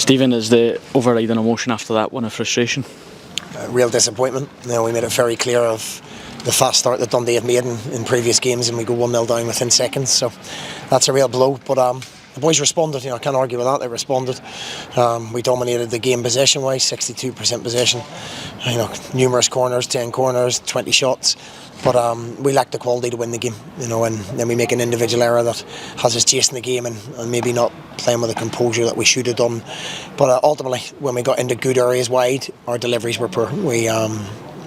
Stephen, is the overriding emotion after that one a frustration? Real disappointment. We made it very clear of the fast start that Dundee have made in previous games, and we go 1-0 down within seconds, so that's a real blow. But the boys responded. I can't argue with that. They responded. We dominated the game possession-wise, 62% possession. Numerous corners, 10 corners, 20 shots. But we lacked the quality to win the game. And then we make an individual error that has us chasing the game and maybe not playing with the composure that we should have done. But ultimately, when we got into good areas wide, our deliveries were poor.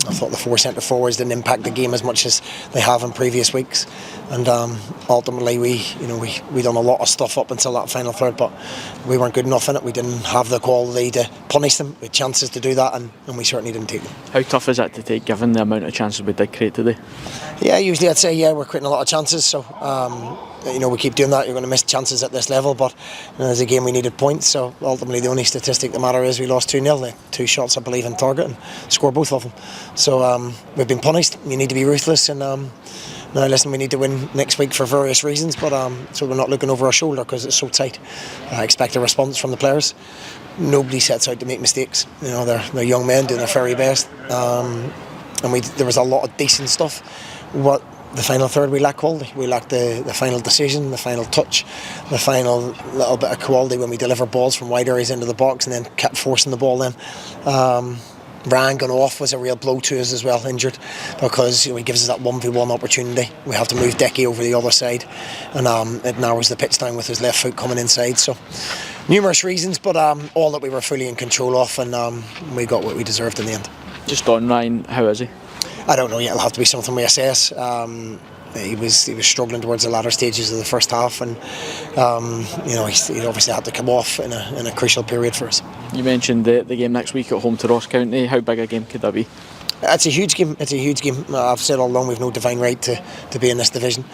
I thought the 4 centre forwards didn't impact the game as much as they have in previous weeks, and ultimately we done a lot of stuff up until that final third, but we weren't good enough in it. We didn't have the quality to punish them. We had chances to do that, and we certainly didn't take them. How tough is that to take, given the amount of chances we did create today? Yeah, usually I'd say we're creating a lot of chances, so we keep doing that. You're going to miss chances at this level, but as a game we needed points, so ultimately the only statistic that matters is we lost 2-0. They 2 shots, I believe, in target and scored both of them. So we've been punished. You need to be ruthless, and now listen, we need to win next week for various reasons, but so we're not looking over our shoulder because it's so tight. I expect a response from the players. Nobody sets out to make mistakes. They're young men doing their very best, and there was a lot of decent stuff. What the final third, we lacked quality. We lacked the final decision, the final touch, the final little bit of quality when we deliver balls from wide areas into the box and then kept forcing the ball then. Ryan going off was a real blow to us as well, injured, because he gives us that 1v1 opportunity. We have to move Decky over the other side, and it narrows the pitch down with his left foot coming inside. So numerous reasons, but all that we were fully in control of, and we got what we deserved in the end. Just on Ryan, how is he? I don't know yet. It'll have to be something we assess. He was struggling towards the latter stages of the first half, and he obviously had to come off in a crucial period for us. You mentioned the game next week at home to Ross County. How big a game could that be? It's a huge game. It's a huge game. I've said all along we've no divine right to be in this division.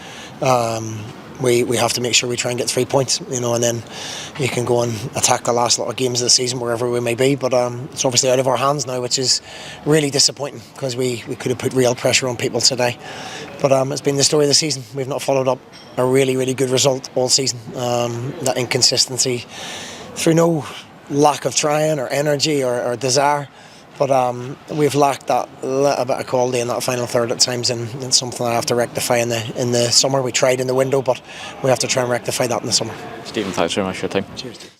We have to make sure we try and get 3 points, and then you can go and attack the last lot of games of the season wherever we may be. But it's obviously out of our hands now, which is really disappointing because we could have put real pressure on people today. But it's been the story of the season. We've not followed up a really, really good result all season. That inconsistency through no lack of trying or energy or desire. But we've lacked that little bit of quality in that final third at times, and it's something I have to rectify in the summer. We tried in the window, but we have to try and rectify that in the summer. Stephen, thanks very much for your time. Cheers.